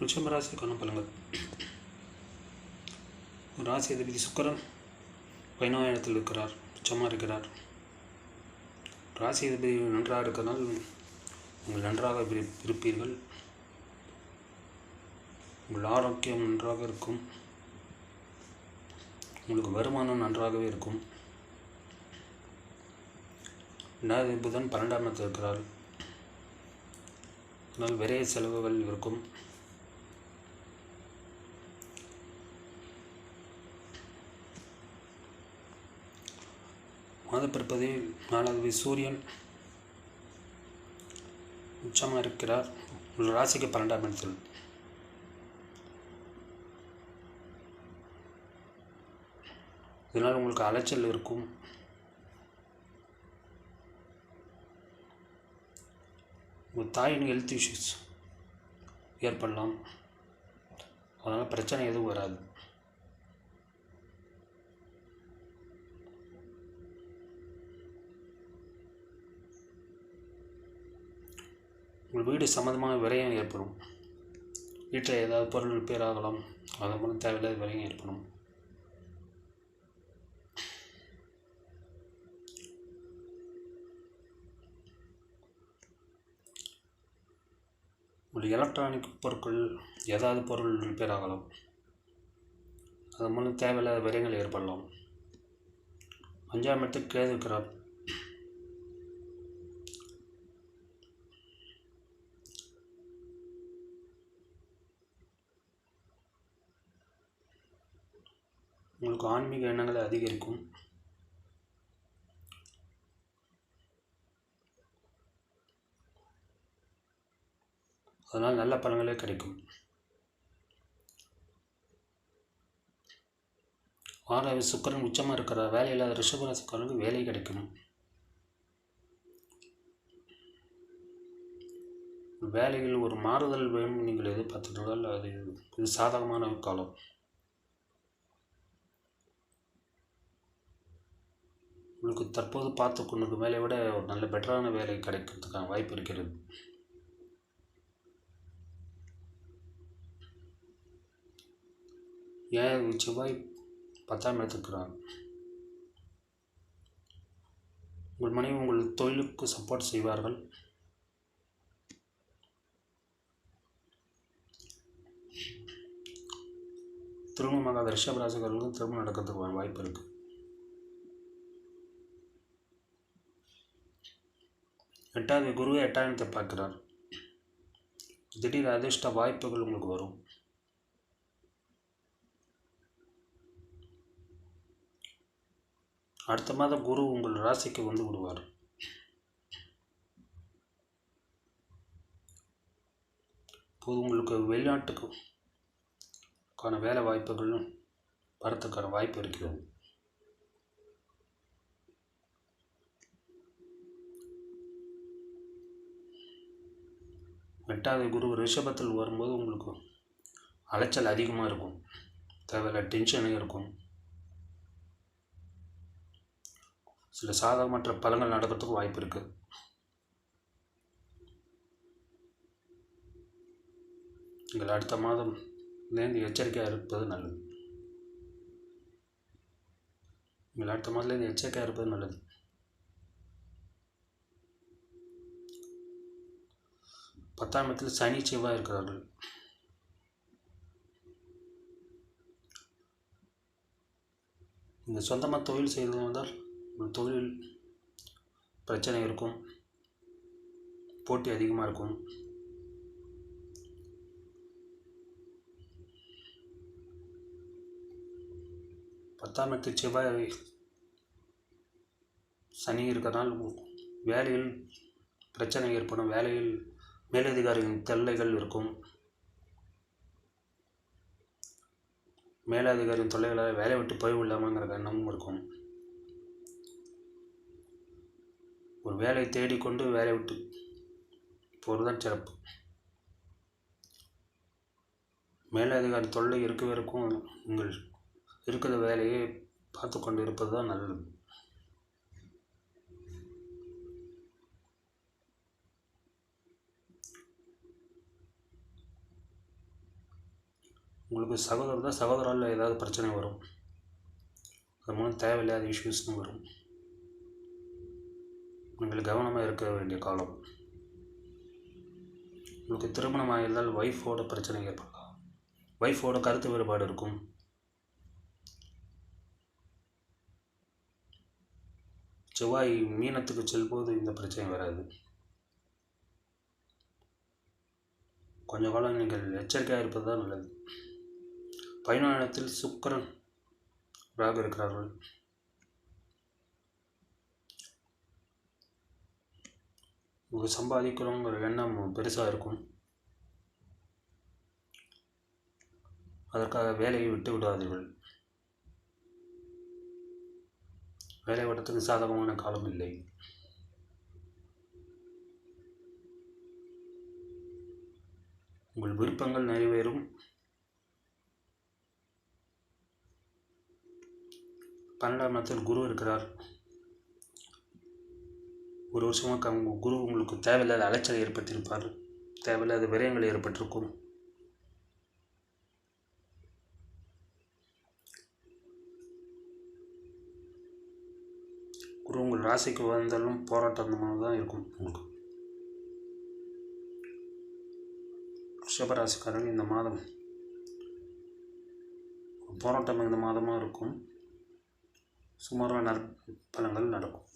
ரிஷப ராசிக்கான பலன்கள். ராசி அதிபதி சுக்கிரன் 11ஆம் இடத்தில் இருக்கிறார், உச்சமாக இருக்கிறார். ராசி அதிபதி நன்றாக இருக்கிறனால் உங்கள் நன்றாக இருப்பீர்கள். உங்கள் ஆரோக்கியம் நன்றாக இருக்கும். உங்களுக்கு வருமானம் நன்றாகவே இருக்கும். புதன் 12ஆம் இடத்தில் இருக்கிறார், அதனால் விரைய செலவுகள் இருக்கும். மாதப்பிறப்பதில் 4வது சூரியன் உச்சமாக இருக்கிறார், உங்கள் ராசிக்கு 12ஆம் இடத்தில். இதனால் உங்களுக்கு அலைச்சல் இருக்கும். உங்கள் தாயின் ஹெல்த் இஷ்யூஸ் ஏற்படலாம், அதனால் பிரச்சனை எதுவும் வராது. உங்கள் வீடு சம்மந்தமாக விரயம் ஏற்படும். வீட்டில் ஏதாவது பொருள் ரிப்பேர் ஆகலாம், அதன் மூலம் தேவையில்லாத விரயம் ஏற்படும். உங்கள் எலக்ட்ரானிக் பொருட்கள் ஏதாவது பொருள் ரிப்பேர் ஆகலாம், அதன் மூலம் தேவையில்லாத விரயங்கள் ஏற்படலாம். 5ஆம் இடத்துக்கு கேது இருக்கிறார். உங்களுக்கு ஆன்மீக எண்ணங்கள் அதிகரிக்கும். அதனால் நல்ல பலன்களே கிடைக்கும். 6வது சுக்கிரன் உச்சமாக இருக்கிற வேலையில்லாத ரிஷபராசிக்காரர்களுக்கு வேலை கிடைக்கும். வேலையில் ஒரு மாறுதல் வேணும் நீங்கள் எதிர்பார்த்துட்டால் அது இது சாதகமான காலம். உங்களுக்கு தற்போது பார்த்து கொண்டு வேலையை விட ஒரு நல்ல பெட்டரான வேலை கிடைக்கிறதுக்கான வாய்ப்பு இருக்கிறது. ஏன் செவ்வாய் 10ஆம் இடத்துக்கிறார். உங்கள் மனைவி உங்கள் தொழிலுக்கு சப்போர்ட் செய்வார்கள். திருமணமாக ரிஷபராசிக்காரர்களுக்கு திருமணம் நடக்கிறதுக்கு வாய்ப்பு இருக்குது. எட்டாவது குரு 8ஆம் இடத்தை பார்க்கிறார். திடீர் அதிர்ஷ்ட வாய்ப்புகள் உங்களுக்கு வரும். அடுத்த மாதம் குரு உங்கள் ராசிக்கு வந்து விடுவார். இப்போது உங்களுக்கு வெளிநாட்டுக்கான வேலை வாய்ப்புகளும் வரத்துக்கான வாய்ப்பு இருக்கிறது. எட்டாவது குரு ரிஷபத்தில் வரும்போது உங்களுக்கு அலைச்சல் அதிகமாக இருக்கும், தேவையில்ல டென்ஷனே இருக்கும். சில சாதகமற்ற பலன்கள் நடக்கிறதுக்கு வாய்ப்பு இருக்குது. நீங்கள் அடுத்த மாதம்லேருந்து எச்சரிக்கையாக இருப்பது நல்லது. 10ஆம் இடத்தில் சனி செவ்வாய் இருக்கிறார்கள். நீங்கள் சொந்தமாக தொழில் செய்து வந்தால் உங்கள் தொழில் பிரச்சனை இருக்கும், போட்டி அதிகமாக இருக்கும். பத்தாம் இடத்தில் செவ்வாய் சனி இருக்கிறனால் வேலையில் பிரச்சனை ஏற்படும். வேலையில் மேலதிகாரிகளின் தொல்லைகள் இருக்கும். மேலதிகாரியின் தொல்லைகளால் வேலை விட்டு போய்விடலாமாங்கிற எண்ணமும் இருக்கும். ஒரு வேலையை தேடிக்கொண்டு வேலை விட்டு போகிறதுதான் சிறப்பு. மேலதிகாரி தொல்லை இருக்கவே இருக்கும். நீங்கள் இருக்கிற வேலையை பார்த்து கொண்டு இருப்பது தான் நல்லது. உங்களுக்கு சகோதரால் ஏதாவது பிரச்சனை வரும். அது மூலம் தேவையில்லாத இஷ்யூஸ்னு வரும். நீங்கள் கவனமாக இருக்க வேண்டிய காலம். உங்களுக்கு திருமணம் ஆகியிருந்தால் ஒய்ஃபோட பிரச்சனை ஏற்படலாம். ஒய்ஃபோட கருத்து வேறுபாடு இருக்கும். செவ்வாய் மீனத்துக்கு செல்லும்போது இந்த பிரச்சனை வராது. கொஞ்ச காலம் நீங்கள் எச்சரிக்கையாக இருப்பது தான் நல்லது. 11ஆம் இடத்தில் சுக்கிரன் ராகு இருக்கிறார்கள். உங்களுக்கு சம்பாதிக்கிறோங்கிற எண்ணம் பெருசாக இருக்கும். அதற்காக வேலையை விட்டு விடாதீர்கள். வேலை விடத்துக்கு சாதகமான காலம் இல்லை. உங்கள் விருப்பங்கள் நிறைவேறும். 12ஆம் இடத்தில் குரு இருக்கிறார். ஒரு வருஷமாக குரு உங்களுக்கு தேவையில்லாத அலைச்சலை ஏற்படுத்தியிருப்பார். தேவையில்லாத விரயங்கள் ஏற்பட்டிருக்கும். குரு உங்கள் ராசிக்கு வந்தாலும் போராட்டமாக தான் இருக்கும். உங்களுக்கு ரிஷபராசிக்காரர்கள் இந்த மாதம் போராட்டம் இந்த மாதமாக இருக்கும். சுமாரான பலன்கள் நடக்கும்.